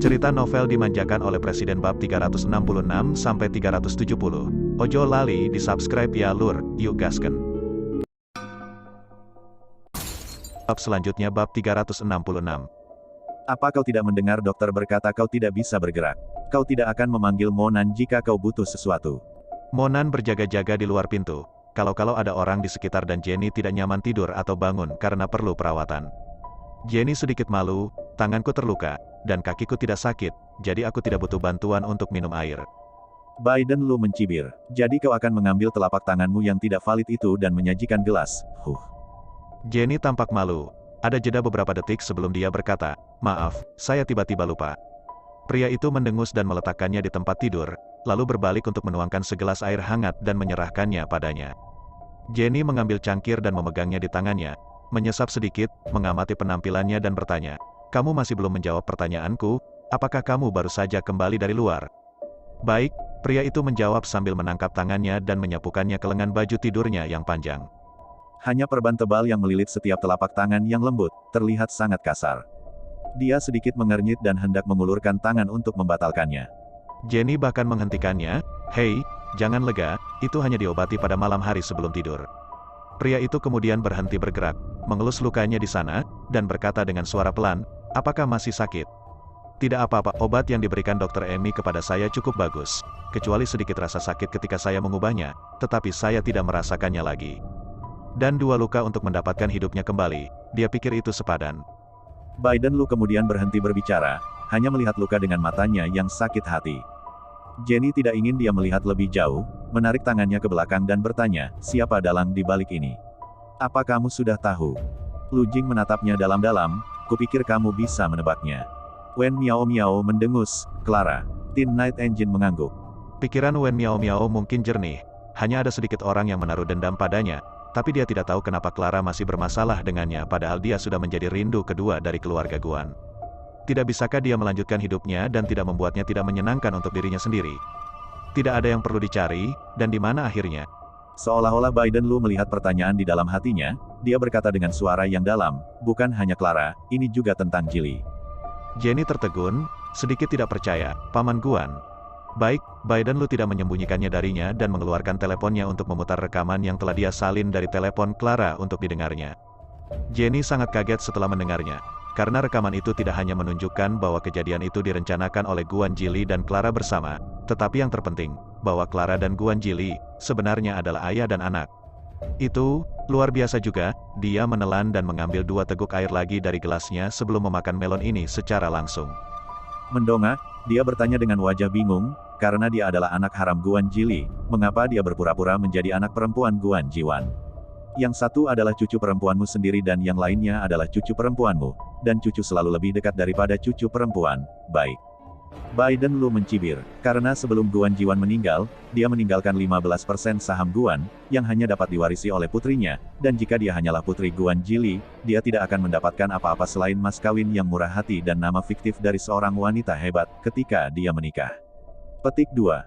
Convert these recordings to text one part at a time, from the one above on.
Cerita novel dimanjakan oleh Presiden bab 366-370. Ojo lali di subscribe ya lur, yuk gasken. Bab selanjutnya bab 366. Apa kau tidak mendengar dokter berkata kau tidak bisa bergerak? Kau tidak akan memanggil Monan jika kau butuh sesuatu. Monan berjaga-jaga di luar pintu. Kalau ada orang di sekitar dan Jenny tidak nyaman tidur atau bangun karena perlu perawatan. Jenny sedikit malu, tanganku terluka, dan kakiku tidak sakit, jadi aku tidak butuh bantuan untuk minum air. Biden Lu mencibir. Jadi kau akan mengambil telapak tanganmu yang tidak valid itu dan menyajikan gelas. Jenny tampak malu. Ada jeda beberapa detik sebelum dia berkata, "Maaf, saya tiba-tiba lupa." Pria itu mendengus dan meletakkannya di tempat tidur, lalu berbalik untuk menuangkan segelas air hangat dan menyerahkannya padanya. Jenny mengambil cangkir dan memegangnya di tangannya, menyesap sedikit, mengamati penampilannya dan bertanya, "Kamu masih belum menjawab pertanyaanku, apakah kamu baru saja kembali dari luar?" "Baik," pria itu menjawab sambil menangkap tangannya dan menyapukannya ke lengan baju tidurnya yang panjang. Hanya perban tebal yang melilit setiap telapak tangan yang lembut, terlihat sangat kasar. Dia sedikit mengernyit dan hendak mengulurkan tangan untuk membatalkannya. Jenny bahkan menghentikannya, "Hei, jangan lega, itu hanya diobati pada malam hari sebelum tidur." Pria itu kemudian berhenti bergerak, mengelus lukanya di sana, dan berkata dengan suara pelan, "Apakah masih sakit?" "Tidak apa-apa, obat yang diberikan Dr. Amy kepada saya cukup bagus, kecuali sedikit rasa sakit ketika saya mengubahnya, tetapi saya tidak merasakannya lagi. Dan 2 luka untuk mendapatkan hidupnya kembali, dia pikir itu sepadan." Biden Lu kemudian berhenti berbicara, hanya melihat luka dengan matanya yang sakit hati. Jenny tidak ingin dia melihat lebih jauh, menarik tangannya ke belakang dan bertanya, "Siapa dalang di balik ini? Apa kamu sudah tahu?" Lu Jing menatapnya dalam-dalam, "Kupikir kamu bisa menebaknya." Wen Miao Miao mendengus, "Clara." Tin Night Engine mengangguk. Pikiran Wen Miao Miao mungkin jernih, hanya ada sedikit orang yang menaruh dendam padanya, tapi dia tidak tahu kenapa Clara masih bermasalah dengannya padahal dia sudah menjadi rindu kedua dari keluarga Guan. Tidak bisakah dia melanjutkan hidupnya dan tidak membuatnya tidak menyenangkan untuk dirinya sendiri? Tidak ada yang perlu dicari, dan di mana akhirnya? Seolah-olah Biden Lu melihat pertanyaan di dalam hatinya, dia berkata dengan suara yang dalam, "Bukan hanya Clara, ini juga tentang Jilly." Jenny tertegun, sedikit tidak percaya, "Paman Guan." "Baik," Biden Lu tidak menyembunyikannya darinya dan mengeluarkan teleponnya untuk memutar rekaman yang telah dia salin dari telepon Clara untuk didengarnya. Jenny sangat kaget setelah mendengarnya. Karena rekaman itu tidak hanya menunjukkan bahwa kejadian itu direncanakan oleh Guan Jilly dan Clara bersama, tetapi yang terpenting, bahwa Clara dan Guan Jilly sebenarnya adalah ayah dan anak. Itu luar biasa juga. Dia menelan dan mengambil 2 teguk air lagi dari gelasnya sebelum memakan melon ini secara langsung. Mendongak, dia bertanya dengan wajah bingung, karena dia adalah anak haram Guan Jilly, mengapa dia berpura-pura menjadi anak perempuan Guan Jiwan? Yang satu adalah cucu perempuanmu sendiri dan yang lainnya adalah cucu perempuanmu, dan cucu selalu lebih dekat daripada cucu perempuan. Baik. Biden Lu mencibir, karena sebelum Guan Jiwan meninggal, dia meninggalkan 15% saham Guan, yang hanya dapat diwarisi oleh putrinya, dan jika dia hanyalah putri Guan Jilly, dia tidak akan mendapatkan apa-apa selain mas kawin yang murah hati dan nama fiktif dari seorang wanita hebat, ketika dia menikah. Petik 2.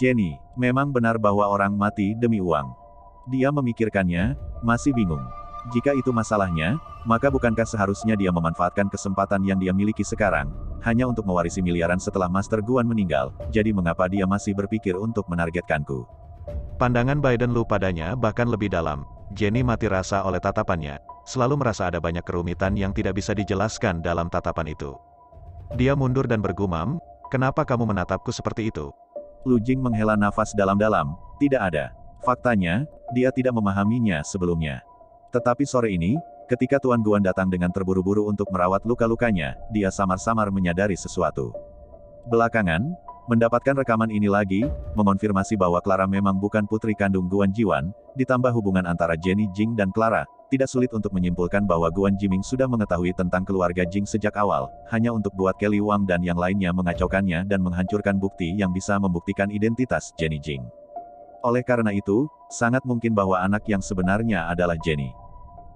Jenny, memang benar bahwa orang mati demi uang. Dia memikirkannya, masih bingung. Jika itu masalahnya, maka bukankah seharusnya dia memanfaatkan kesempatan yang dia miliki sekarang, hanya untuk mewarisi miliaran setelah Master Guan meninggal, jadi mengapa dia masih berpikir untuk menargetkanku? Pandangan Biden Lu padanya bahkan lebih dalam. Jenny mati rasa oleh tatapannya, selalu merasa ada banyak kerumitan yang tidak bisa dijelaskan dalam tatapan itu. Dia mundur dan bergumam, "Kenapa kamu menatapku seperti itu?" Lu Jing menghela nafas dalam-dalam, "Tidak ada. Faktanya, dia tidak memahaminya sebelumnya. Tetapi sore ini, ketika Tuan Guan datang dengan terburu-buru untuk merawat luka-lukanya, dia samar-samar menyadari sesuatu. Belakangan, mendapatkan rekaman ini lagi, mengonfirmasi bahwa Clara memang bukan putri kandung Guan Jiwan, ditambah hubungan antara Jenny Jing dan Clara, tidak sulit untuk menyimpulkan bahwa Guan Jiming sudah mengetahui tentang keluarga Jing sejak awal, hanya untuk buat Kelly Wang dan yang lainnya mengacaukannya dan menghancurkan bukti yang bisa membuktikan identitas Jenny Jing. Oleh karena itu, sangat mungkin bahwa anak yang sebenarnya adalah Jenny.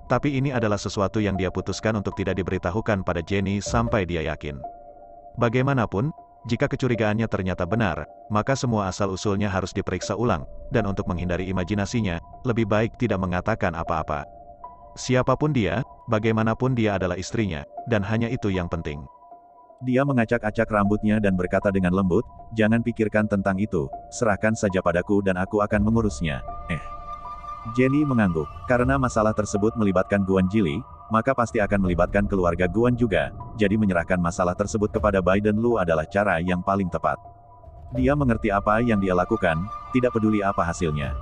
Tapi ini adalah sesuatu yang dia putuskan untuk tidak diberitahukan pada Jenny sampai dia yakin. Bagaimanapun, jika kecurigaannya ternyata benar, maka semua asal-usulnya harus diperiksa ulang, dan untuk menghindari imajinasinya, lebih baik tidak mengatakan apa-apa. Siapapun dia, bagaimanapun dia adalah istrinya, dan hanya itu yang penting. Dia mengacak-acak rambutnya dan berkata dengan lembut, "Jangan pikirkan tentang itu, serahkan saja padaku dan aku akan mengurusnya." Jenny mengangguk. Karena masalah tersebut melibatkan Guan Jili, maka pasti akan melibatkan keluarga Guan juga, jadi menyerahkan masalah tersebut kepada Biden Lu adalah cara yang paling tepat. Dia mengerti apa yang dia lakukan, tidak peduli apa hasilnya.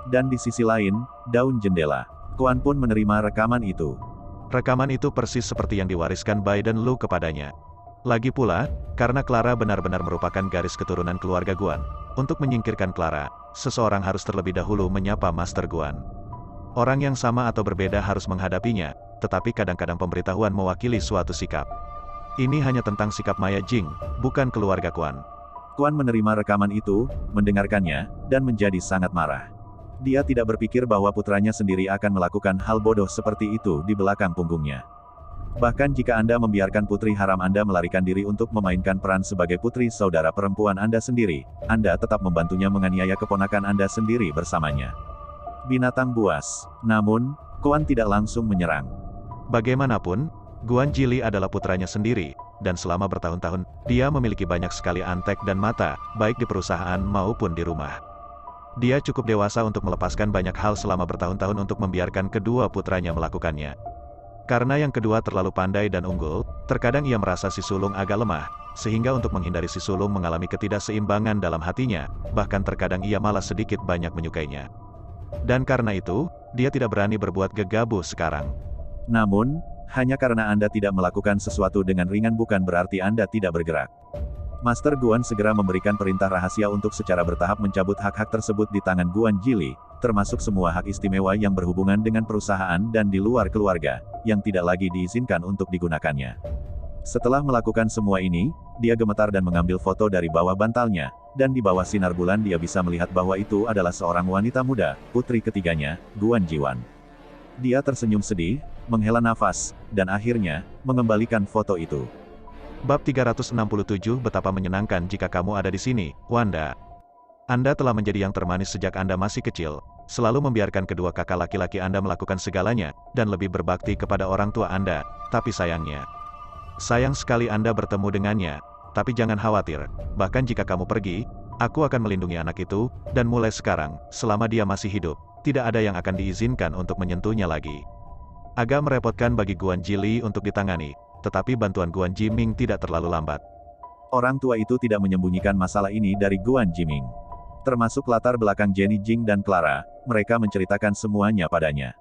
Dan di sisi lain, daun jendela. Kuan pun menerima rekaman itu. Rekaman itu persis seperti yang diwariskan Biden Lu kepadanya. Lagi pula, karena Clara benar-benar merupakan garis keturunan keluarga Guan. Untuk menyingkirkan Clara, seseorang harus terlebih dahulu menyapa Master Guan. Orang yang sama atau berbeda harus menghadapinya, tetapi kadang-kadang pemberitahuan mewakili suatu sikap. Ini hanya tentang sikap Maya Jing, bukan keluarga Guan. Guan menerima rekaman itu, mendengarkannya, dan menjadi sangat marah. Dia tidak berpikir bahwa putranya sendiri akan melakukan hal bodoh seperti itu di belakang punggungnya. Bahkan jika Anda membiarkan putri haram Anda melarikan diri untuk memainkan peran sebagai putri saudara perempuan Anda sendiri, Anda tetap membantunya menganiaya keponakan Anda sendiri bersamanya. Binatang buas. Namun, Guan tidak langsung menyerang. Bagaimanapun, Guan Jili adalah putranya sendiri, dan selama bertahun-tahun, dia memiliki banyak sekali antek dan mata, baik di perusahaan maupun di rumah. Dia cukup dewasa untuk melepaskan banyak hal selama bertahun-tahun untuk membiarkan kedua putranya melakukannya. Karena yang kedua terlalu pandai dan unggul, terkadang ia merasa si sulung agak lemah, sehingga untuk menghindari si sulung mengalami ketidakseimbangan dalam hatinya, bahkan terkadang ia malah sedikit banyak menyukainya. Dan karena itu, dia tidak berani berbuat gegabah sekarang. Namun, hanya karena Anda tidak melakukan sesuatu dengan ringan bukan berarti Anda tidak bergerak. Master Guan segera memberikan perintah rahasia untuk secara bertahap mencabut hak-hak tersebut di tangan Guan Jili, termasuk semua hak istimewa yang berhubungan dengan perusahaan dan di luar keluarga, yang tidak lagi diizinkan untuk digunakannya. Setelah melakukan semua ini, dia gemetar dan mengambil foto dari bawah bantalnya, dan di bawah sinar bulan dia bisa melihat bahwa itu adalah seorang wanita muda, putri ketiganya, Guan Jiwan. Dia tersenyum sedih, menghela nafas, dan akhirnya, mengembalikan foto itu. Bab 367 Betapa menyenangkan jika kamu ada di sini, Wanda. Anda telah menjadi yang termanis sejak Anda masih kecil, selalu membiarkan kedua kakak laki-laki Anda melakukan segalanya, dan lebih berbakti kepada orang tua Anda, tapi sayangnya. Sayang sekali Anda bertemu dengannya, tapi jangan khawatir, bahkan jika kamu pergi, aku akan melindungi anak itu, dan mulai sekarang, selama dia masih hidup, tidak ada yang akan diizinkan untuk menyentuhnya lagi. Agak merepotkan bagi Guan Jili untuk ditangani, tetapi bantuan Guan Jiming tidak terlalu lambat. Orang tua itu tidak menyembunyikan masalah ini dari Guan Jiming. Termasuk latar belakang Jenny Jing dan Clara, mereka menceritakan semuanya padanya.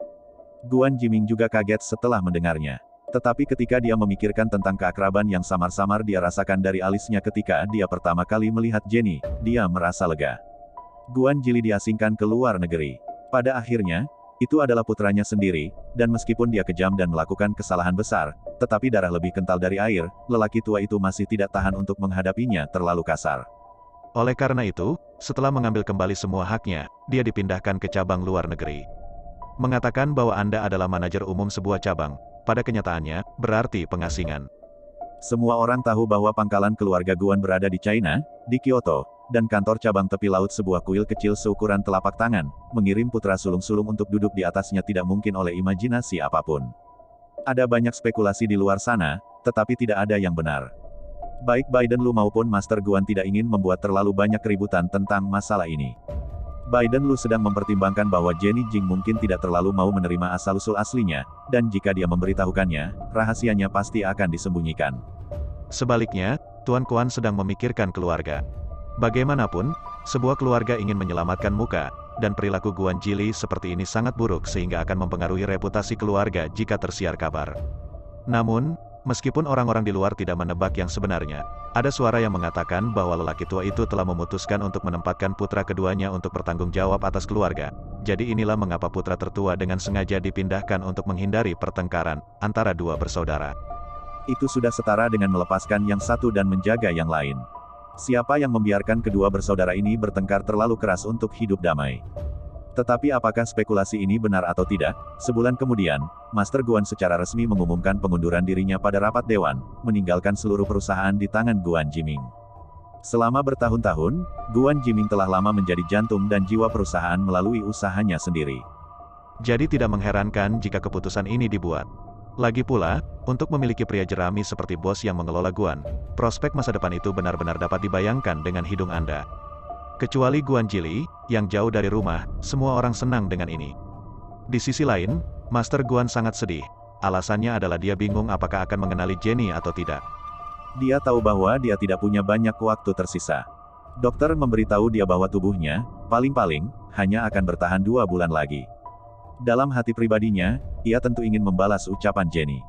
Guan Jiming juga kaget setelah mendengarnya. Tetapi ketika dia memikirkan tentang keakraban yang samar-samar dia rasakan dari alisnya ketika dia pertama kali melihat Jenny, dia merasa lega. Guan Jili diasingkan ke luar negeri. Pada akhirnya, itu adalah putranya sendiri, dan meskipun dia kejam dan melakukan kesalahan besar, tetapi darah lebih kental dari air, lelaki tua itu masih tidak tahan untuk menghadapinya terlalu kasar. Oleh karena itu, setelah mengambil kembali semua haknya, dia dipindahkan ke cabang luar negeri. Mengatakan bahwa Anda adalah manajer umum sebuah cabang, pada kenyataannya, berarti pengasingan. Semua orang tahu bahwa pangkalan keluarga Guan berada di China, di Kyoto, dan kantor cabang tepi laut sebuah kuil kecil seukuran telapak tangan, mengirim putra sulung-sulung untuk duduk di atasnya tidak mungkin oleh imajinasi apapun. Ada banyak spekulasi di luar sana, tetapi tidak ada yang benar. Baik Biden Lu maupun Master Guan tidak ingin membuat terlalu banyak keributan tentang masalah ini. Biden Lu sedang mempertimbangkan bahwa Jenny Jing mungkin tidak terlalu mau menerima asal-usul aslinya, dan jika dia memberitahukannya, rahasianya pasti akan disembunyikan. Sebaliknya, Tuan Kuan sedang memikirkan keluarga. Bagaimanapun, sebuah keluarga ingin menyelamatkan muka, dan perilaku Guan Jili seperti ini sangat buruk sehingga akan mempengaruhi reputasi keluarga jika tersiar kabar. Namun, meskipun orang-orang di luar tidak menebak yang sebenarnya, ada suara yang mengatakan bahwa lelaki tua itu telah memutuskan untuk menempatkan putra keduanya untuk bertanggung jawab atas keluarga. Jadi inilah mengapa putra tertua dengan sengaja dipindahkan untuk menghindari pertengkaran antara dua bersaudara. Itu sudah setara dengan melepaskan yang satu dan menjaga yang lain. Siapa yang membiarkan kedua bersaudara ini bertengkar terlalu keras untuk hidup damai? Tetapi apakah spekulasi ini benar atau tidak? Sebulan kemudian, Master Guan secara resmi mengumumkan pengunduran dirinya pada rapat dewan, meninggalkan seluruh perusahaan di tangan Guan Jiming. Selama bertahun-tahun, Guan Jiming telah lama menjadi jantung dan jiwa perusahaan melalui usahanya sendiri. Jadi tidak mengherankan jika keputusan ini dibuat. Lagi pula, untuk memiliki pria jerami seperti bos yang mengelola Guan, prospek masa depan itu benar-benar dapat dibayangkan dengan hidung Anda. Kecuali Guan Jili, yang jauh dari rumah, semua orang senang dengan ini. Di sisi lain, Master Guan sangat sedih. Alasannya adalah dia bingung apakah akan mengenali Jenny atau tidak. Dia tahu bahwa dia tidak punya banyak waktu tersisa. Dokter memberitahu dia bahwa tubuhnya, paling-paling, hanya akan bertahan 2 bulan lagi. Dalam hati pribadinya, ia tentu ingin membalas ucapan Jenny.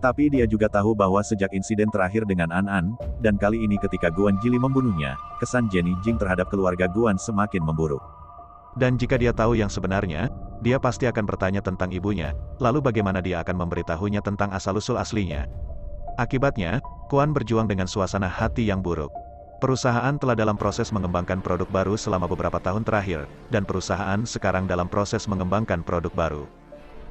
Tapi dia juga tahu bahwa sejak insiden terakhir dengan An, dan kali ini ketika Guan Jili membunuhnya, kesan Jenny Jing terhadap keluarga Guan semakin memburuk. Dan jika dia tahu yang sebenarnya, dia pasti akan bertanya tentang ibunya, lalu bagaimana dia akan memberitahunya tentang asal-usul aslinya. Akibatnya, Guan berjuang dengan suasana hati yang buruk. Perusahaan telah dalam proses mengembangkan produk baru selama beberapa tahun terakhir, dan perusahaan sekarang dalam proses mengembangkan produk baru.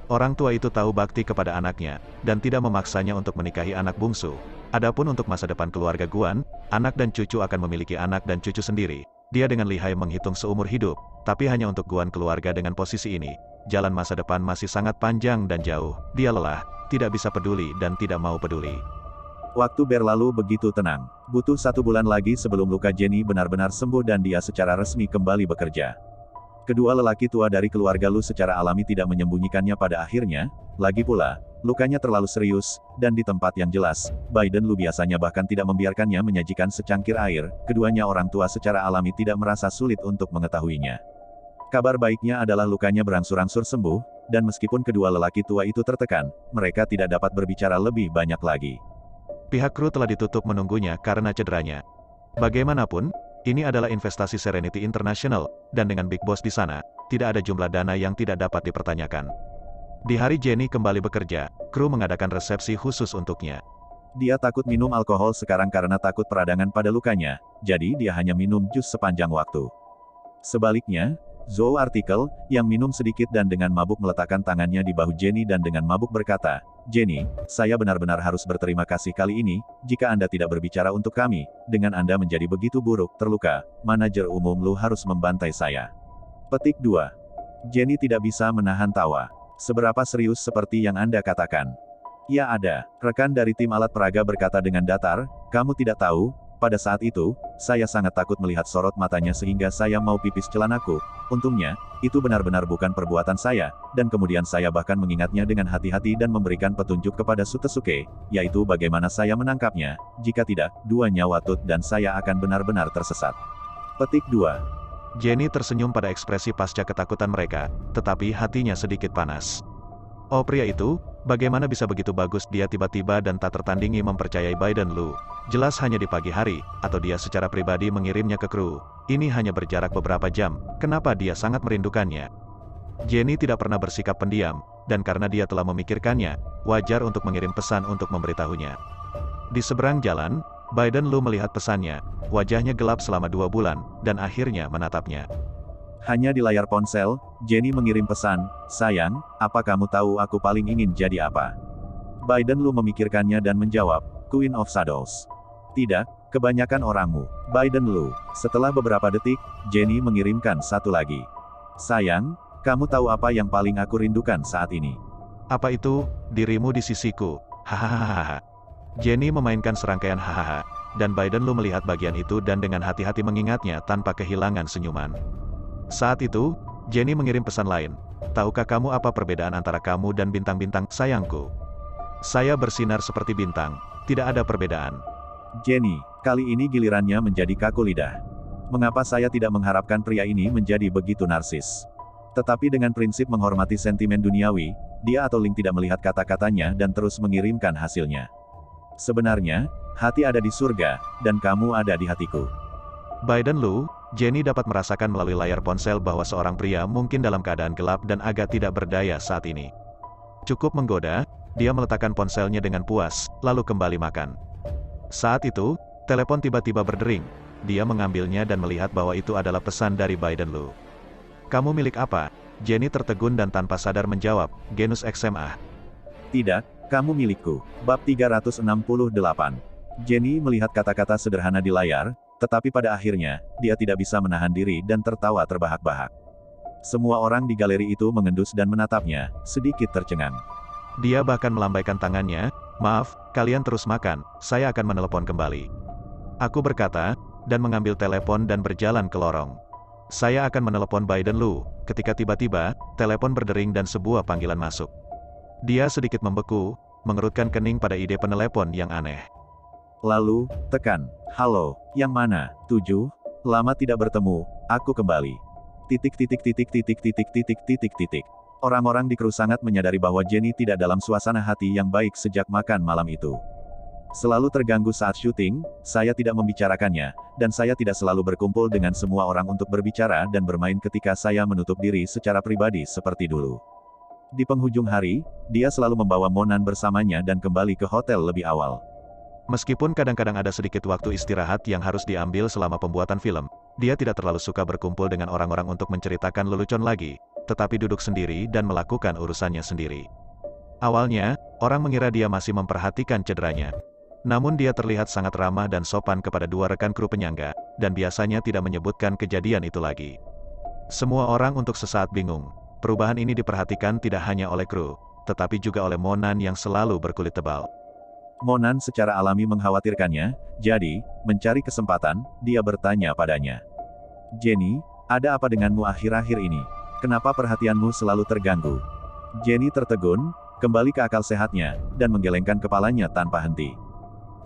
Orang tua itu tahu bakti kepada anaknya, dan tidak memaksanya untuk menikahi anak bungsu. Adapun untuk masa depan keluarga Guan, anak dan cucu akan memiliki anak dan cucu sendiri. Dia dengan lihai menghitung seumur hidup, tapi hanya untuk Guan keluarga dengan posisi ini. Jalan masa depan masih sangat panjang dan jauh. Dia lelah, tidak bisa peduli dan tidak mau peduli. Waktu berlalu begitu tenang. Butuh 1 bulan lagi sebelum luka Jenny benar-benar sembuh dan dia secara resmi kembali bekerja. Kedua lelaki tua dari keluarga Lu secara alami tidak menyembunyikannya pada akhirnya. Lagi pula, lukanya terlalu serius, dan di tempat yang jelas, Biden Lu biasanya bahkan tidak membiarkannya menyajikan secangkir air. Keduanya orang tua secara alami tidak merasa sulit untuk mengetahuinya. Kabar baiknya adalah lukanya berangsur-angsur sembuh, dan meskipun kedua lelaki tua itu tertekan, mereka tidak dapat berbicara lebih banyak lagi. Pihak kru telah ditutup menunggunya karena cederanya. Bagaimanapun, ini adalah investasi Serenity International, dan dengan Big Boss di sana, tidak ada jumlah dana yang tidak dapat dipertanyakan. Di hari Jenny kembali bekerja, kru mengadakan resepsi khusus untuknya. Dia takut minum alkohol sekarang karena takut peradangan pada lukanya, jadi dia hanya minum jus sepanjang waktu. Sebaliknya, Zhou artikel, yang minum sedikit dan dengan mabuk meletakkan tangannya di bahu Jenny dan dengan mabuk berkata, "Jenny, saya benar-benar harus berterima kasih kali ini, jika Anda tidak berbicara untuk kami, dengan Anda menjadi begitu buruk, terluka, manajer umum Lu harus membantai saya." Petik 2. Jenny tidak bisa menahan tawa. Seberapa serius seperti yang Anda katakan? Ya ada, rekan dari tim alat peraga berkata dengan datar, "Kamu tidak tahu, pada saat itu, saya sangat takut melihat sorot matanya sehingga saya mau pipis celanaku. Untungnya, itu benar-benar bukan perbuatan saya, dan kemudian saya bahkan mengingatnya dengan hati-hati dan memberikan petunjuk kepada Sutesuke, yaitu bagaimana saya menangkapnya, jika tidak, 2 nyawa Tut dan saya akan benar-benar tersesat." Petik 2. Jenny tersenyum pada ekspresi pasca ketakutan mereka, tetapi hatinya sedikit panas. Oh pria itu, bagaimana bisa begitu bagus dia tiba-tiba dan tak tertandingi mempercayai Biden Lu. Jelas hanya di pagi hari, atau dia secara pribadi mengirimnya ke kru. Ini hanya berjarak beberapa jam, kenapa dia sangat merindukannya. Jenny tidak pernah bersikap pendiam, dan karena dia telah memikirkannya, wajar untuk mengirim pesan untuk memberitahunya. Di seberang jalan, Biden Lu melihat pesannya, wajahnya gelap selama 2 bulan, dan akhirnya menatapnya. Hanya di layar ponsel, Jenny mengirim pesan, "Sayang, apa kamu tahu aku paling ingin jadi apa?" Biden Lu memikirkannya dan menjawab, "Queen of Shadows." "Tidak, kebanyakan orangmu." Biden Lu. Setelah beberapa detik, Jenny mengirimkan satu lagi. "Sayang, kamu tahu apa yang paling aku rindukan saat ini?" "Apa itu? Dirimu di sisiku." Hahaha. Jenny memainkan serangkaian hahaha, dan Biden Lu melihat bagian itu dan dengan hati-hati mengingatnya tanpa kehilangan senyuman. Saat itu, Jenny mengirim pesan lain. "Tahukah kamu apa perbedaan antara kamu dan bintang-bintang, sayangku? Saya bersinar seperti bintang, tidak ada perbedaan." Jenny, kali ini gilirannya menjadi kaku lidah. Mengapa saya tidak mengharapkan pria ini menjadi begitu narsis? Tetapi dengan prinsip menghormati sentimen duniawi, dia atau Ling tidak melihat kata-katanya dan terus mengirimkan hasilnya. "Sebenarnya, hati ada di surga, dan kamu ada di hatiku." Biden Lu, Jenny dapat merasakan melalui layar ponsel bahwa seorang pria mungkin dalam keadaan gelap dan agak tidak berdaya saat ini. Cukup menggoda, dia meletakkan ponselnya dengan puas, lalu kembali makan. Saat itu, telepon tiba-tiba berdering. Dia mengambilnya dan melihat bahwa itu adalah pesan dari Biden Lu. "Kamu milik apa?" Jenny tertegun dan tanpa sadar menjawab, "Genus XMA." "Tidak, kamu milikku." Bab 368. Jenny melihat kata-kata sederhana di layar, tetapi pada akhirnya, dia tidak bisa menahan diri dan tertawa terbahak-bahak. Semua orang di galeri itu mengendus dan menatapnya, sedikit tercengang. Dia bahkan melambaikan tangannya, "Maaf, kalian terus makan, saya akan menelepon kembali." Aku berkata, dan mengambil telepon dan berjalan ke lorong. Saya akan menelepon Biden Lu, ketika tiba-tiba, telepon berdering dan sebuah panggilan masuk. Dia sedikit membeku, mengerutkan kening pada ide penelepon yang aneh. Lalu, tekan, "Halo, yang mana? 7? Lama tidak bertemu, aku kembali." Titik titik titik titik titik titik titik titik. Orang-orang di kru sangat menyadari bahwa Jenny tidak dalam suasana hati yang baik sejak makan malam itu. Selalu terganggu saat syuting, saya tidak membicarakannya, dan saya tidak selalu berkumpul dengan semua orang untuk berbicara dan bermain ketika saya menutup diri secara pribadi seperti dulu. Di penghujung hari, dia selalu membawa Monan bersamanya dan kembali ke hotel lebih awal. Meskipun kadang-kadang ada sedikit waktu istirahat yang harus diambil selama pembuatan film, dia tidak terlalu suka berkumpul dengan orang-orang untuk menceritakan lelucon lagi, tetapi duduk sendiri dan melakukan urusannya sendiri. Awalnya, orang mengira dia masih memperhatikan cederanya. Namun dia terlihat sangat ramah dan sopan kepada dua rekan kru penyangga, dan biasanya tidak menyebutkan kejadian itu lagi. Semua orang untuk sesaat bingung. Perubahan ini diperhatikan tidak hanya oleh kru, tetapi juga oleh Monan yang selalu berkulit tebal. Monan secara alami mengkhawatirkannya, jadi, mencari kesempatan, dia bertanya padanya. "Jenny, ada apa denganmu akhir-akhir ini? Kenapa perhatianmu selalu terganggu?" Jenny tertegun, kembali ke akal sehatnya, dan menggelengkan kepalanya tanpa henti.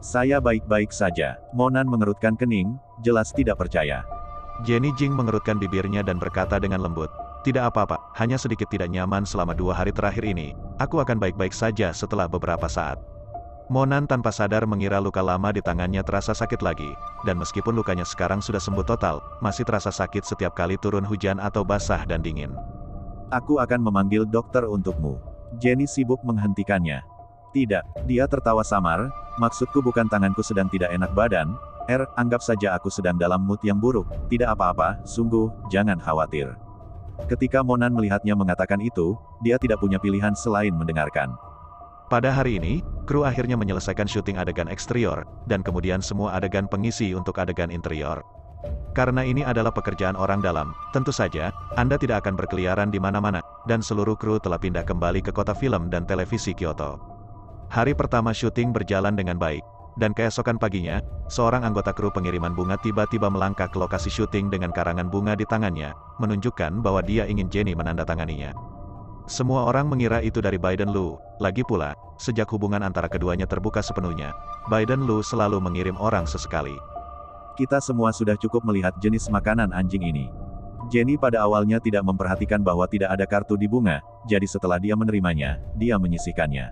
"Saya baik-baik saja." Monan mengerutkan kening, jelas tidak percaya. Jenny Jing mengerutkan bibirnya dan berkata dengan lembut, "Tidak apa-apa, hanya sedikit tidak nyaman selama 2 hari terakhir ini. Aku akan baik-baik saja setelah beberapa saat." Monan tanpa sadar mengira luka lama di tangannya terasa sakit lagi, dan meskipun lukanya sekarang sudah sembuh total, masih terasa sakit setiap kali turun hujan atau basah dan dingin. "Aku akan memanggil dokter untukmu." Jenny sibuk menghentikannya. "Tidak," dia tertawa samar, "maksudku bukan tanganku sedang tidak enak badan, anggap saja aku sedang dalam mood yang buruk, tidak apa-apa, sungguh, jangan khawatir." Ketika Monan melihatnya mengatakan itu, dia tidak punya pilihan selain mendengarkan. Pada hari ini, kru akhirnya menyelesaikan syuting adegan eksterior, dan kemudian semua adegan pengisi untuk adegan interior. Karena ini adalah pekerjaan orang dalam, tentu saja, Anda tidak akan berkeliaran di mana-mana, dan seluruh kru telah pindah kembali ke kota film dan televisi Kyoto. Hari pertama syuting berjalan dengan baik, dan keesokan paginya, seorang anggota kru pengiriman bunga tiba-tiba melangkah ke lokasi syuting dengan karangan bunga di tangannya, menunjukkan bahwa dia ingin Jenny menandatanganinya. Semua orang mengira itu dari Biden Lu. Lagi pula, sejak hubungan antara keduanya terbuka sepenuhnya, Biden Lu selalu mengirim orang sesekali. "Kita semua sudah cukup melihat jenis makanan anjing ini." Jenny pada awalnya tidak memperhatikan bahwa tidak ada kartu di bunga, jadi setelah dia menerimanya, dia menyisihkannya.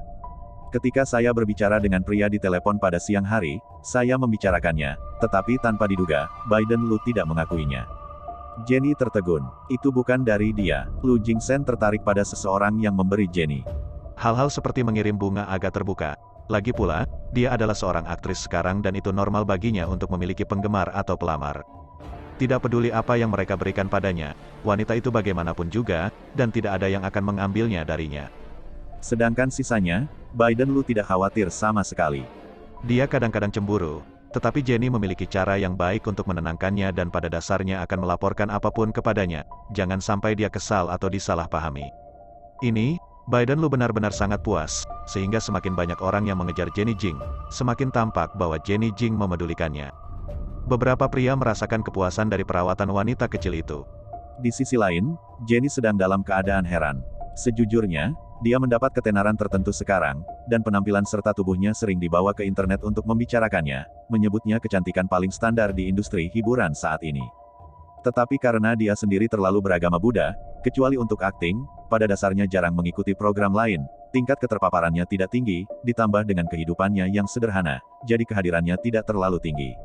"Ketika saya berbicara dengan pria di telepon pada siang hari, saya membicarakannya, tetapi tanpa diduga, Biden Lu tidak mengakuinya." Jenny tertegun. "Itu bukan dari dia." Lu Jingsen tertarik pada seseorang yang memberi Jenny. Hal-hal seperti mengirim bunga agak terbuka. Lagi pula, dia adalah seorang aktris sekarang dan itu normal baginya untuk memiliki penggemar atau pelamar. Tidak peduli apa yang mereka berikan padanya, wanita itu bagaimanapun juga, dan tidak ada yang akan mengambilnya darinya. Sedangkan sisanya, Biden Lu tidak khawatir sama sekali. Dia kadang-kadang cemburu, tetapi Jenny memiliki cara yang baik untuk menenangkannya dan pada dasarnya akan melaporkan apapun kepadanya, jangan sampai dia kesal atau disalahpahami. Ini, Biden Lu benar-benar sangat puas, sehingga semakin banyak orang yang mengejar Jenny Jing, semakin tampak bahwa Jenny Jing memedulikannya. Beberapa pria merasakan kepuasan dari perawatan wanita kecil itu. Di sisi lain, Jenny sedang dalam keadaan heran. Sejujurnya, dia mendapat ketenaran tertentu sekarang, dan penampilan serta tubuhnya sering dibawa ke internet untuk membicarakannya, menyebutnya kecantikan paling standar di industri hiburan saat ini. Tetapi karena dia sendiri terlalu beragama Buddha, kecuali untuk akting, pada dasarnya jarang mengikuti program lain, tingkat keterpaparannya tidak tinggi, ditambah dengan kehidupannya yang sederhana, jadi kehadirannya tidak terlalu tinggi.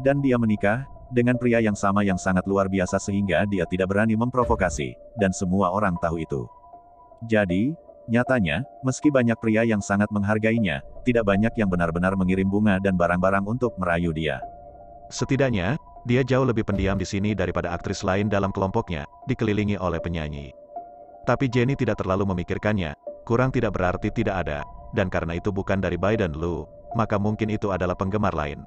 Dan dia menikah, dengan pria yang sama yang sangat luar biasa sehingga dia tidak berani memprovokasi, dan semua orang tahu itu. Jadi, nyatanya, meski banyak pria yang sangat menghargainya, tidak banyak yang benar-benar mengirim bunga dan barang-barang untuk merayu dia. Setidaknya, dia jauh lebih pendiam di sini daripada aktris lain dalam kelompoknya, dikelilingi oleh penyanyi. Tapi Jenny tidak terlalu memikirkannya, kurang tidak berarti tidak ada, dan karena itu bukan dari Biden Lu, maka mungkin itu adalah penggemar lain.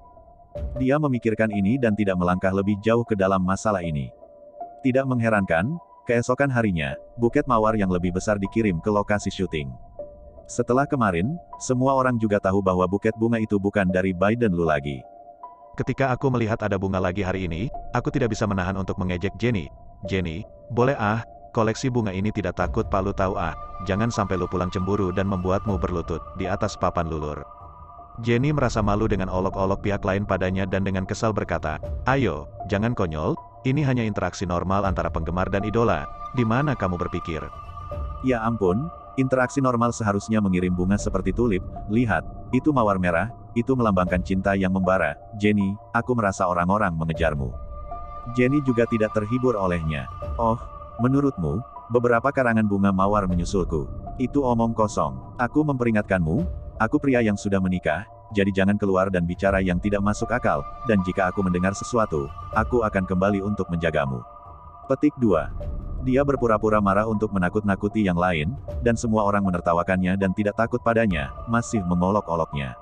Dia memikirkan ini dan tidak melangkah lebih jauh ke dalam masalah ini. Tidak mengherankan, keesokan harinya, buket mawar yang lebih besar dikirim ke lokasi syuting. Setelah kemarin, semua orang juga tahu bahwa buket bunga itu bukan dari Biden Lu lagi. Ketika aku melihat ada bunga lagi hari ini, aku tidak bisa menahan untuk mengejek Jenny. Jenny, boleh koleksi bunga ini tidak takut Pak lu tahu jangan sampai lu pulang cemburu dan membuatmu berlutut di atas papan lulur. Jenny merasa malu dengan olok-olok pihak lain padanya dan dengan kesal berkata, ayo, jangan konyol, ini hanya interaksi normal antara penggemar dan idola, di mana kamu berpikir? Ya ampun, interaksi normal seharusnya mengirim bunga seperti tulip, lihat, itu mawar merah, itu melambangkan cinta yang membara. Jenny, aku merasa orang-orang mengejarmu. Jenny juga tidak terhibur olehnya. Oh, menurutmu, beberapa karangan bunga mawar menyusulku. Itu omong kosong. Aku memperingatkanmu, aku pria yang sudah menikah, jadi jangan keluar dan bicara yang tidak masuk akal, dan jika aku mendengar sesuatu, aku akan kembali untuk menjagamu. Petik 2. Dia berpura-pura marah untuk menakut-nakuti yang lain, dan semua orang menertawakannya dan tidak takut padanya, masih mengolok-oloknya.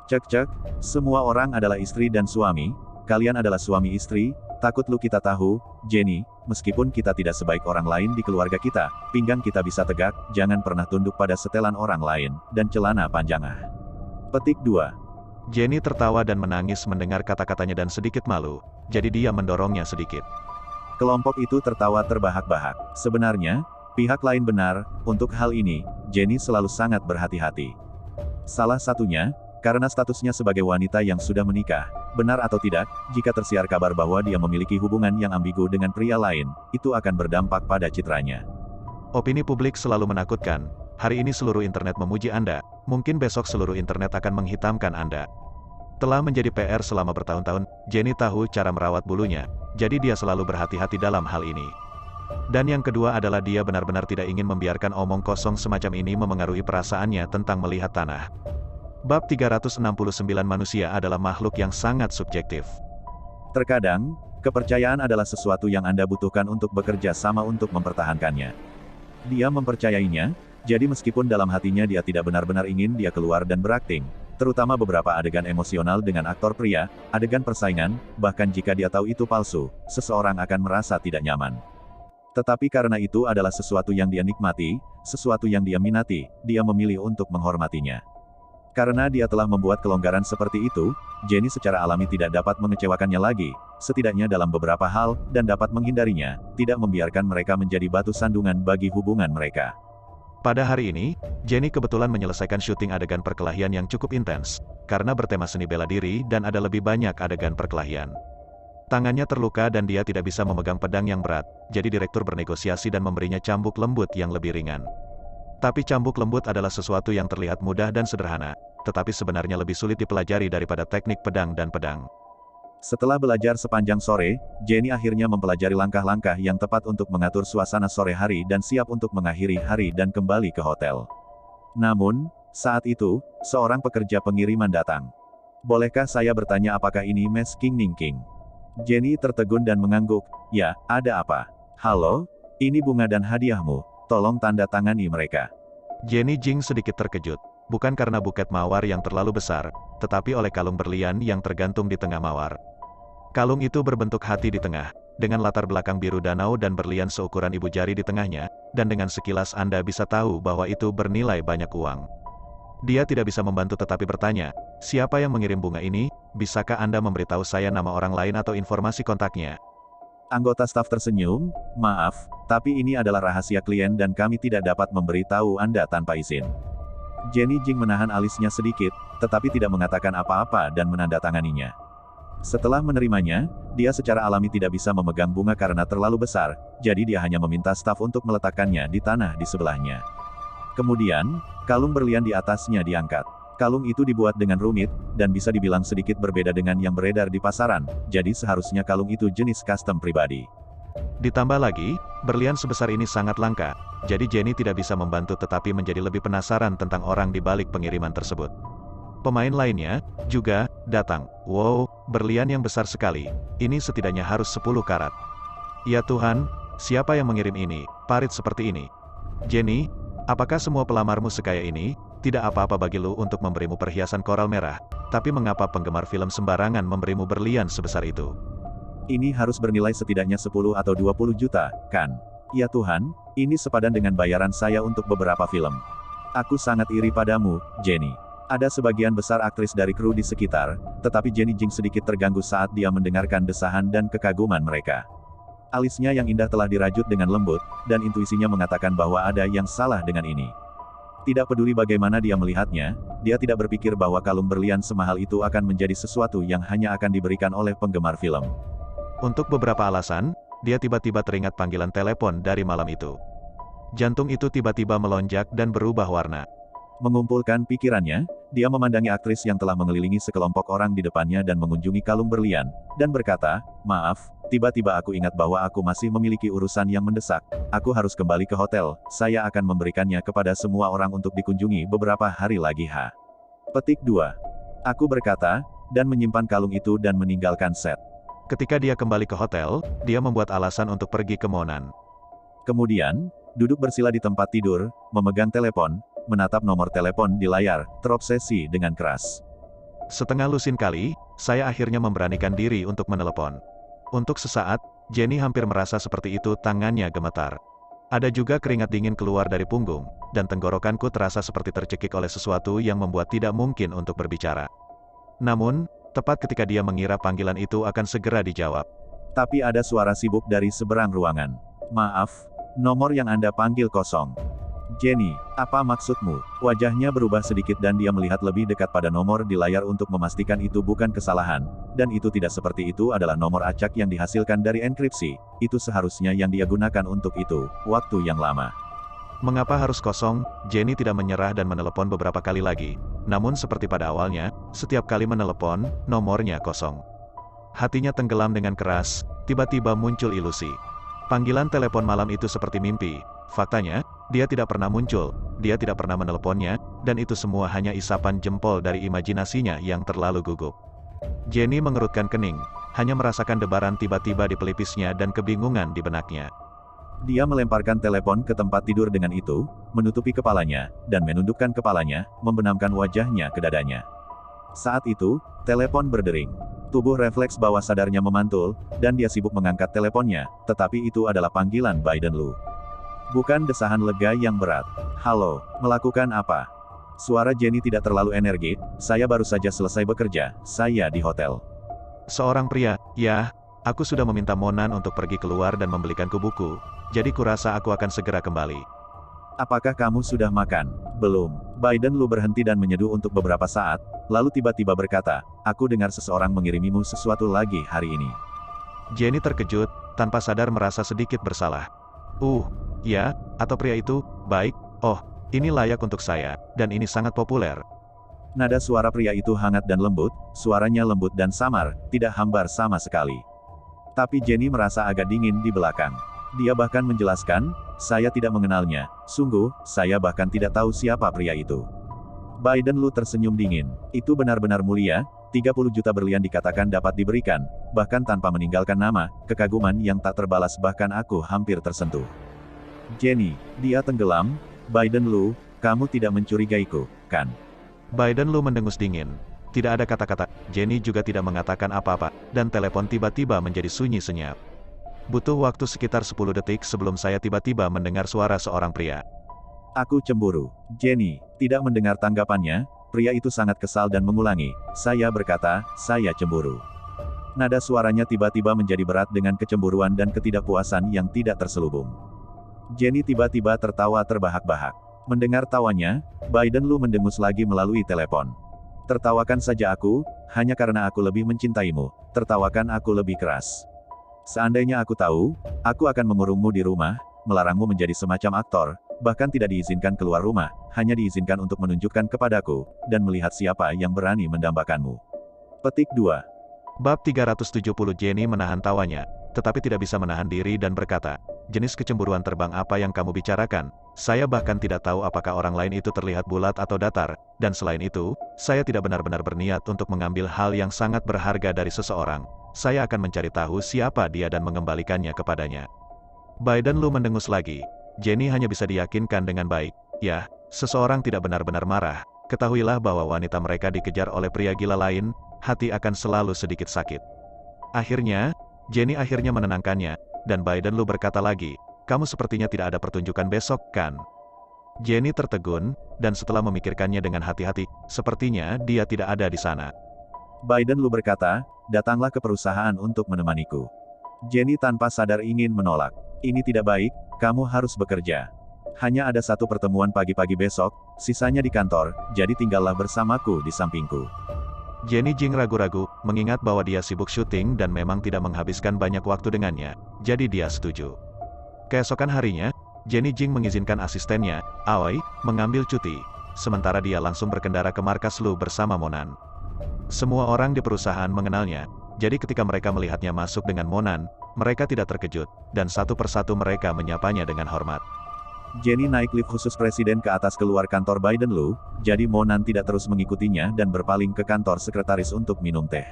Cek, semua orang adalah istri dan suami, kalian adalah suami istri, takut lu kita tahu, Jenny, meskipun kita tidak sebaik orang lain di keluarga kita, pinggang kita bisa tegak, jangan pernah tunduk pada setelan orang lain, dan celana panjang. Petik 2. Jenny tertawa dan menangis mendengar kata-katanya dan sedikit malu, jadi dia mendorongnya sedikit. Kelompok itu tertawa terbahak-bahak. Sebenarnya, pihak lain benar, untuk hal ini, Jenny selalu sangat berhati-hati. Salah satunya, karena statusnya sebagai wanita yang sudah menikah, benar atau tidak, jika tersiar kabar bahwa dia memiliki hubungan yang ambigu dengan pria lain, itu akan berdampak pada citranya. Opini publik selalu menakutkan, hari ini seluruh internet memuji Anda, mungkin besok seluruh internet akan menghitamkan Anda. Telah menjadi PR selama bertahun-tahun, Jenny tahu cara merawat bulunya, jadi dia selalu berhati-hati dalam hal ini. Dan yang kedua adalah dia benar-benar tidak ingin membiarkan omong kosong semacam ini memengaruhi perasaannya tentang melihat tanah. Bab 369 manusia adalah makhluk yang sangat subjektif. Terkadang, kepercayaan adalah sesuatu yang Anda butuhkan untuk bekerja sama untuk mempertahankannya. Dia mempercayainya, jadi meskipun dalam hatinya dia tidak benar-benar ingin dia keluar dan berakting, terutama beberapa adegan emosional dengan aktor pria, adegan persaingan, bahkan jika dia tahu itu palsu, seseorang akan merasa tidak nyaman. Tetapi karena itu adalah sesuatu yang dia nikmati, sesuatu yang dia minati, dia memilih untuk menghormatinya. Karena dia telah membuat kelonggaran seperti itu, Jenny secara alami tidak dapat mengecewakannya lagi, setidaknya dalam beberapa hal, dan dapat menghindarinya, tidak membiarkan mereka menjadi batu sandungan bagi hubungan mereka. Pada hari ini, Jenny kebetulan menyelesaikan syuting adegan perkelahian yang cukup intens, karena bertema seni bela diri dan ada lebih banyak adegan perkelahian. Tangannya terluka dan dia tidak bisa memegang pedang yang berat, jadi direktur bernegosiasi dan memberinya cambuk lembut yang lebih ringan. Tapi cambuk lembut adalah sesuatu yang terlihat mudah dan sederhana, tetapi sebenarnya lebih sulit dipelajari daripada teknik pedang dan pedang. Setelah belajar sepanjang sore, Jenny akhirnya mempelajari langkah-langkah yang tepat untuk mengatur suasana sore hari dan siap untuk mengakhiri hari dan kembali ke hotel. Namun, saat itu, seorang pekerja pengiriman datang. Bolehkah saya bertanya apakah ini Mes King Ning King? Jenny tertegun dan mengangguk. Ya, ada apa? Halo, ini bunga dan hadiahmu, tolong tanda tangani mereka. Jenny Jing sedikit terkejut, bukan karena buket mawar yang terlalu besar, tetapi oleh kalung berlian yang tergantung di tengah mawar. Kalung itu berbentuk hati di tengah, dengan latar belakang biru danau dan berlian seukuran ibu jari di tengahnya, dan dengan sekilas Anda bisa tahu bahwa itu bernilai banyak uang. Dia tidak bisa membantu tetapi bertanya, siapa yang mengirim bunga ini? Bisakah Anda memberitahu saya nama orang lain atau informasi kontaknya? Anggota staf tersenyum, maaf, tapi ini adalah rahasia klien dan kami tidak dapat memberitahu Anda tanpa izin. Jenny Jing menahan alisnya sedikit, tetapi tidak mengatakan apa-apa dan menandatanganinya. Setelah menerimanya, dia secara alami tidak bisa memegang bunga karena terlalu besar, jadi dia hanya meminta staf untuk meletakkannya di tanah di sebelahnya. Kemudian, kalung berlian di atasnya diangkat. Kalung itu dibuat dengan rumit, dan bisa dibilang sedikit berbeda dengan yang beredar di pasaran, jadi seharusnya kalung itu jenis custom pribadi. Ditambah lagi, berlian sebesar ini sangat langka, jadi Jenny tidak bisa membantu tetapi menjadi lebih penasaran tentang orang di balik pengiriman tersebut. Pemain lainnya, juga, datang. Wow, berlian yang besar sekali. Ini setidaknya harus 10 karat. Ya Tuhan, siapa yang mengirim ini, parit seperti ini? Jenny, apakah semua pelamarmu sekaya ini? Tidak apa-apa bagi lu untuk memberimu perhiasan koral merah, tapi mengapa penggemar film sembarangan memberimu berlian sebesar itu? Ini harus bernilai setidaknya 10 atau 20 juta, kan? Ya Tuhan, ini sepadan dengan bayaran saya untuk beberapa film. Aku sangat iri padamu, Jenny. Ada sebagian besar aktris dari kru di sekitar, tetapi Jenny Jing sedikit terganggu saat dia mendengarkan desahan dan kekaguman mereka. Alisnya yang indah telah dirajut dengan lembut, dan intuisinya mengatakan bahwa ada yang salah dengan ini. Tidak peduli bagaimana dia melihatnya, dia tidak berpikir bahwa kalung berlian semahal itu akan menjadi sesuatu yang hanya akan diberikan oleh penggemar film. Untuk beberapa alasan, dia tiba-tiba teringat panggilan telepon dari malam itu. Jantung itu tiba-tiba melonjak dan berubah warna. Mengumpulkan pikirannya, dia memandangi aktris yang telah mengelilingi sekelompok orang di depannya dan mengunjungi kalung berlian, dan berkata, "Maaf, tiba-tiba aku ingat bahwa aku masih memiliki urusan yang mendesak. Aku harus kembali ke hotel, saya akan memberikannya kepada semua orang untuk dikunjungi beberapa hari lagi." Petik 2. Aku berkata, dan menyimpan kalung itu dan meninggalkan set. Ketika dia kembali ke hotel, dia membuat alasan untuk pergi ke Monan. Kemudian, duduk bersila di tempat tidur, memegang telepon, menatap nomor telepon di layar, terobsesi dengan keras. Setengah lusin kali, saya akhirnya memberanikan diri untuk menelepon. Untuk sesaat, Jenny hampir merasa seperti itu, tangannya gemetar. Ada juga keringat dingin keluar dari punggung, dan tenggorokanku terasa seperti tercekik oleh sesuatu yang membuat tidak mungkin untuk berbicara. Namun, tepat ketika dia mengira panggilan itu akan segera dijawab. Tapi ada suara sibuk dari seberang ruangan. "Maaf, nomor yang Anda panggil kosong." "Jenny, apa maksudmu?" Wajahnya berubah sedikit dan dia melihat lebih dekat pada nomor di layar untuk memastikan itu bukan kesalahan, dan itu tidak seperti itu adalah nomor acak yang dihasilkan dari enkripsi. Itu seharusnya yang dia gunakan untuk itu, waktu yang lama. Mengapa harus kosong? Jenny tidak menyerah dan menelepon beberapa kali lagi. Namun seperti pada awalnya, setiap kali menelepon, nomornya kosong. Hatinya tenggelam dengan keras, tiba-tiba muncul ilusi. Panggilan telepon malam itu seperti mimpi. Faktanya, dia tidak pernah muncul, dia tidak pernah meneleponnya, dan itu semua hanya isapan jempol dari imajinasinya yang terlalu gugup. Jenny mengerutkan kening, hanya merasakan debaran tiba-tiba di pelipisnya dan kebingungan di benaknya. Dia melemparkan telepon ke tempat tidur dengan itu, menutupi kepalanya, dan menundukkan kepalanya, membenamkan wajahnya ke dadanya. Saat itu, telepon berdering. Tubuh refleks bawah sadarnya memantul, dan dia sibuk mengangkat teleponnya, tetapi itu adalah panggilan Biden Lu. Bukan desahan lega yang berat. "Halo, melakukan apa?" Suara Jenny tidak terlalu energik, "Saya baru saja selesai bekerja, saya di hotel." Seorang pria, "Ya, aku sudah meminta Monan untuk pergi keluar dan membelikanku buku, jadi kurasa aku akan segera kembali." "Apakah kamu sudah makan?" "Belum." Biden Lu berhenti dan menyeduh untuk beberapa saat, lalu tiba-tiba berkata, "Aku dengar seseorang mengirimimu sesuatu lagi hari ini." Jenny terkejut, tanpa sadar merasa sedikit bersalah. Ya, atau pria itu, baik, oh, ini layak untuk saya, dan ini sangat populer." Nada suara pria itu hangat dan lembut, suaranya lembut dan samar, tidak hambar sama sekali. Tapi Jenny merasa agak dingin di belakang. Dia bahkan menjelaskan, "Saya tidak mengenalnya, sungguh, saya bahkan tidak tahu siapa pria itu." Biden Lu tersenyum dingin. "Itu benar-benar mulia, 30 juta berlian dikatakan dapat diberikan, bahkan tanpa meninggalkan nama, kekaguman yang tak terbalas bahkan aku hampir tersentuh." "Jenny, dia tenggelam. Biden Lu, kamu tidak mencurigaiku, kan?" Biden Lu mendengus dingin. Tidak ada kata-kata, Jenny juga tidak mengatakan apa-apa, dan telepon tiba-tiba menjadi sunyi senyap. Butuh waktu sekitar 10 detik sebelum saya tiba-tiba mendengar suara seorang pria. "Aku cemburu." Jenny tidak mendengar tanggapannya, pria itu sangat kesal dan mengulangi, "Saya berkata, saya cemburu." Nada suaranya tiba-tiba menjadi berat dengan kecemburuan dan ketidakpuasan yang tidak terselubung. Jenny tiba-tiba tertawa terbahak-bahak. Mendengar tawanya, Biden Lu mendengus lagi melalui telepon. "Tertawakan saja aku, hanya karena aku lebih mencintaimu. Tertawakan aku lebih keras. Seandainya aku tahu, aku akan mengurungmu di rumah, melarangmu menjadi semacam aktor, bahkan tidak diizinkan keluar rumah, hanya diizinkan untuk menunjukkan kepadaku, dan melihat siapa yang berani mendambakanmu." Petik 2. Bab 370. Jenny menahan tawanya, tetapi tidak bisa menahan diri dan berkata, "Jenis kecemburuan terbang apa yang kamu bicarakan? Saya bahkan tidak tahu apakah orang lain itu terlihat bulat atau datar, dan selain itu, saya tidak benar-benar berniat untuk mengambil hal yang sangat berharga dari seseorang. Saya akan mencari tahu siapa dia dan mengembalikannya kepadanya." Biden Lu mendengus lagi. Jenny hanya bisa diyakinkan dengan baik, "Ya, seseorang tidak benar-benar marah. Ketahuilah bahwa wanita mereka dikejar oleh pria gila lain, hati akan selalu sedikit sakit." Akhirnya, Jenny akhirnya menenangkannya, dan Biden Lu berkata lagi, "Kamu sepertinya tidak ada pertunjukan besok, kan?" Jenny tertegun, dan setelah memikirkannya dengan hati-hati, sepertinya dia tidak ada di sana. Biden Lu berkata, datanglah ke perusahaan untuk menemaniku. Jenny tanpa sadar ingin menolak. Ini tidak baik, kamu harus bekerja. Hanya ada satu pertemuan pagi-pagi besok, sisanya di kantor, jadi tinggallah bersamaku di sampingku. Jenny Jing ragu-ragu, mengingat bahwa dia sibuk syuting dan memang tidak menghabiskan banyak waktu dengannya, jadi dia setuju. Keesokan harinya, Jenny Jing mengizinkan asistennya, Aoi, mengambil cuti, sementara dia langsung berkendara ke markas Lu bersama Monan. Semua orang di perusahaan mengenalnya, jadi ketika mereka melihatnya masuk dengan Monan, mereka tidak terkejut, dan satu persatu mereka menyapanya dengan hormat. Jenny naik lift khusus presiden ke atas keluar kantor Biden Lu, jadi Monan tidak terus mengikutinya dan berpaling ke kantor sekretaris untuk minum teh.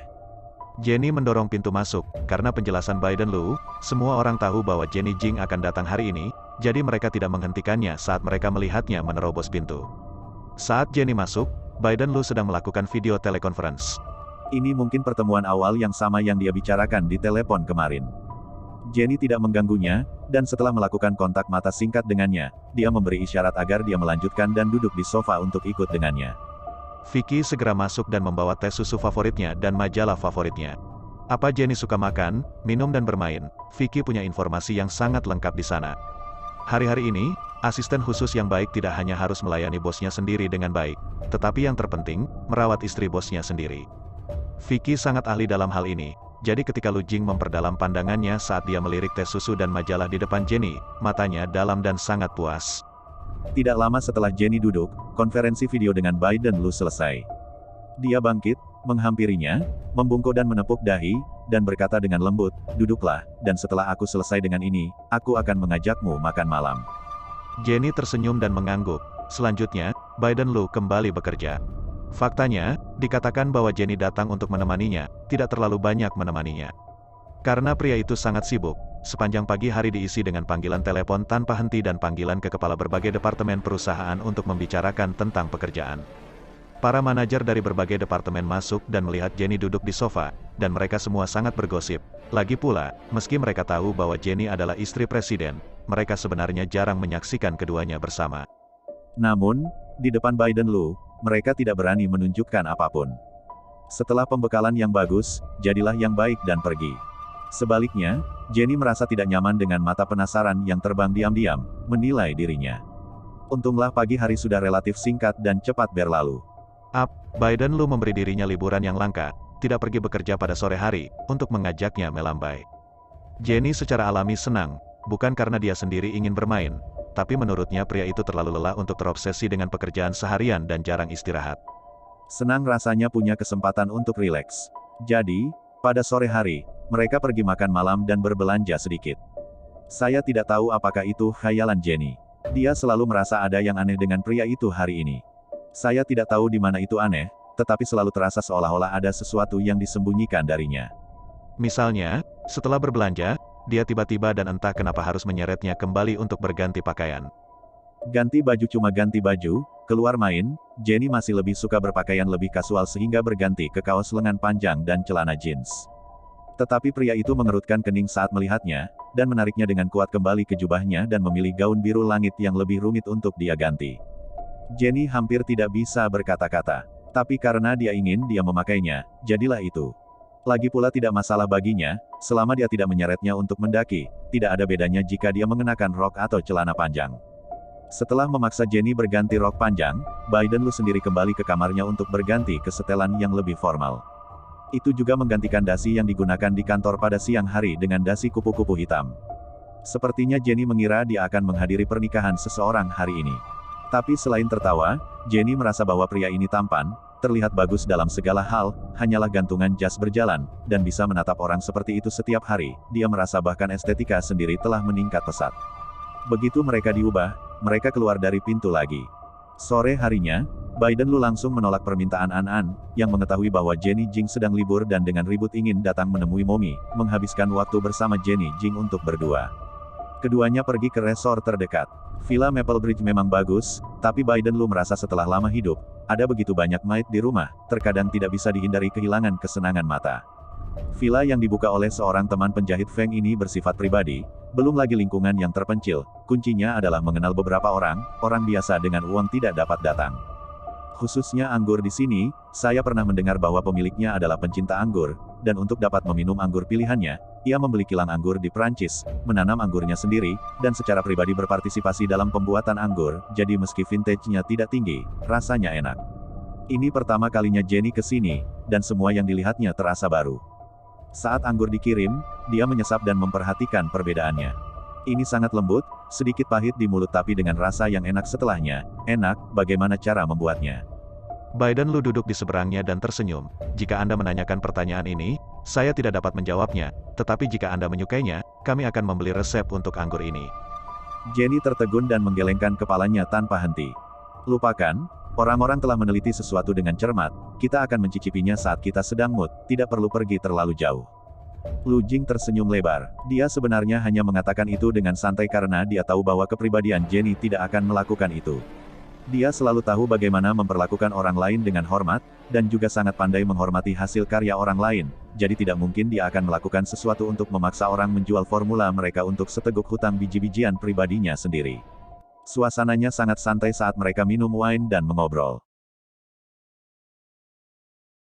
Jenny mendorong pintu masuk, karena penjelasan Biden Lu, semua orang tahu bahwa Jenny Jing akan datang hari ini, jadi mereka tidak menghentikannya saat mereka melihatnya menerobos pintu. Saat Jenny masuk, Biden Lu sedang melakukan video telekonferensi. Ini mungkin pertemuan awal yang sama yang dia bicarakan di telepon kemarin. Jenny tidak mengganggunya, dan setelah melakukan kontak mata singkat dengannya, dia memberi isyarat agar dia melanjutkan dan duduk di sofa untuk ikut dengannya. Vicky segera masuk dan membawa teh susu favoritnya dan majalah favoritnya. Apa Jenny suka makan, minum dan bermain, Vicky punya informasi yang sangat lengkap di sana. Hari-hari ini, asisten khusus yang baik tidak hanya harus melayani bosnya sendiri dengan baik, tetapi yang terpenting, merawat istri bosnya sendiri. Vicky sangat ahli dalam hal ini. Jadi ketika Lu Jing memperdalam pandangannya saat dia melirik teh susu dan majalah di depan Jenny, matanya dalam dan sangat puas. Tidak lama setelah Jenny duduk, konferensi video dengan Biden Lu selesai. Dia bangkit, menghampirinya, membungkuk dan menepuk dahi, dan berkata dengan lembut, duduklah, dan setelah aku selesai dengan ini, aku akan mengajakmu makan malam. Jenny tersenyum dan mengangguk. Selanjutnya, Biden Lu kembali bekerja. Faktanya, dikatakan bahwa Jenny datang untuk menemaninya, tidak terlalu banyak menemaninya. Karena pria itu sangat sibuk, sepanjang pagi hari diisi dengan panggilan telepon tanpa henti dan panggilan ke kepala berbagai departemen perusahaan untuk membicarakan tentang pekerjaan. Para manajer dari berbagai departemen masuk dan melihat Jenny duduk di sofa, dan mereka semua sangat bergosip. Lagi pula, meski mereka tahu bahwa Jenny adalah istri presiden, mereka sebenarnya jarang menyaksikan keduanya bersama. Namun, di depan Biden Lu, mereka tidak berani menunjukkan apapun. Setelah pembekalan yang bagus, jadilah yang baik dan pergi. Sebaliknya, Jenny merasa tidak nyaman dengan mata penasaran yang terbang diam-diam, menilai dirinya. Untunglah pagi hari sudah relatif singkat dan cepat berlalu. Biden Lu memberi dirinya liburan yang langka, tidak pergi bekerja pada sore hari, untuk mengajaknya melambai. Jenny secara alami senang, bukan karena dia sendiri ingin bermain, tapi menurutnya pria itu terlalu lelah untuk terobsesi dengan pekerjaan seharian dan jarang istirahat. Senang rasanya punya kesempatan untuk rileks. Jadi, pada sore hari, mereka pergi makan malam dan berbelanja sedikit. Saya tidak tahu apakah itu khayalan Jenny. Dia selalu merasa ada yang aneh dengan pria itu hari ini. Saya tidak tahu di mana itu aneh, tetapi selalu terasa seolah-olah ada sesuatu yang disembunyikan darinya. Misalnya, setelah berbelanja, dia tiba-tiba dan entah kenapa harus menyeretnya kembali untuk berganti pakaian. Ganti baju cuma ganti baju, keluar main, Jenny masih lebih suka berpakaian lebih kasual sehingga berganti ke kaos lengan panjang dan celana jeans. Tetapi pria itu mengerutkan kening saat melihatnya, dan menariknya dengan kuat kembali ke jubahnya dan memilih gaun biru langit yang lebih rumit untuk dia ganti. Jenny hampir tidak bisa berkata-kata. Tapi karena dia ingin dia memakainya, jadilah itu. Lagi pula tidak masalah baginya, selama dia tidak menyeretnya untuk mendaki, tidak ada bedanya jika dia mengenakan rok atau celana panjang. Setelah memaksa Jenny berganti rok panjang, Biden Lu sendiri kembali ke kamarnya untuk berganti ke setelan yang lebih formal. Itu juga menggantikan dasi yang digunakan di kantor pada siang hari dengan dasi kupu-kupu hitam. Sepertinya Jenny mengira dia akan menghadiri pernikahan seseorang hari ini. Tapi selain tertawa, Jenny merasa bahwa pria ini tampan, terlihat bagus dalam segala hal, hanyalah gantungan jas berjalan, dan bisa menatap orang seperti itu setiap hari. Dia merasa bahkan estetika sendiri telah meningkat pesat. Begitu mereka diubah, mereka keluar dari pintu lagi. Sore harinya, Biden Lu langsung menolak permintaan An-An, yang mengetahui bahwa Jenny Jing sedang libur dan dengan ribut ingin datang menemui Momi, menghabiskan waktu bersama Jenny Jing untuk berdua. Keduanya pergi ke resort terdekat. Villa Maple Bridge memang bagus, tapi Biden Lu merasa setelah lama hidup, ada begitu banyak maid di rumah, terkadang tidak bisa dihindari kehilangan kesenangan mata. Villa yang dibuka oleh seorang teman penjahit Feng ini bersifat pribadi, belum lagi lingkungan yang terpencil. Kuncinya adalah mengenal beberapa orang biasa dengan uang tidak dapat datang. Khususnya anggur di sini, saya pernah mendengar bahwa pemiliknya adalah pencinta anggur, dan untuk dapat meminum anggur pilihannya, ia membeli kilang anggur di Prancis, menanam anggurnya sendiri, dan secara pribadi berpartisipasi dalam pembuatan anggur, jadi meski vintage-nya tidak tinggi, rasanya enak. Ini pertama kalinya Jenny ke sini, dan semua yang dilihatnya terasa baru. Saat anggur dikirim, dia menyesap dan memperhatikan perbedaannya. Ini sangat lembut, sedikit pahit di mulut tapi dengan rasa yang enak setelahnya. Enak, bagaimana cara membuatnya? Biden Lu duduk di seberangnya dan tersenyum. Jika Anda menanyakan pertanyaan ini, saya tidak dapat menjawabnya, tetapi jika Anda menyukainya, kami akan membeli resep untuk anggur ini. Jenny tertegun dan menggelengkan kepalanya tanpa henti. Lupakan, orang-orang telah meneliti sesuatu dengan cermat, kita akan mencicipinya saat kita sedang mood, tidak perlu pergi terlalu jauh. Lu Jing tersenyum lebar. Dia sebenarnya hanya mengatakan itu dengan santai karena dia tahu bahwa kepribadian Jenny tidak akan melakukan itu. Dia selalu tahu bagaimana memperlakukan orang lain dengan hormat, dan juga sangat pandai menghormati hasil karya orang lain, jadi tidak mungkin dia akan melakukan sesuatu untuk memaksa orang menjual formula mereka untuk seteguk hutang biji-bijian pribadinya sendiri. Suasananya sangat santai saat mereka minum wine dan mengobrol.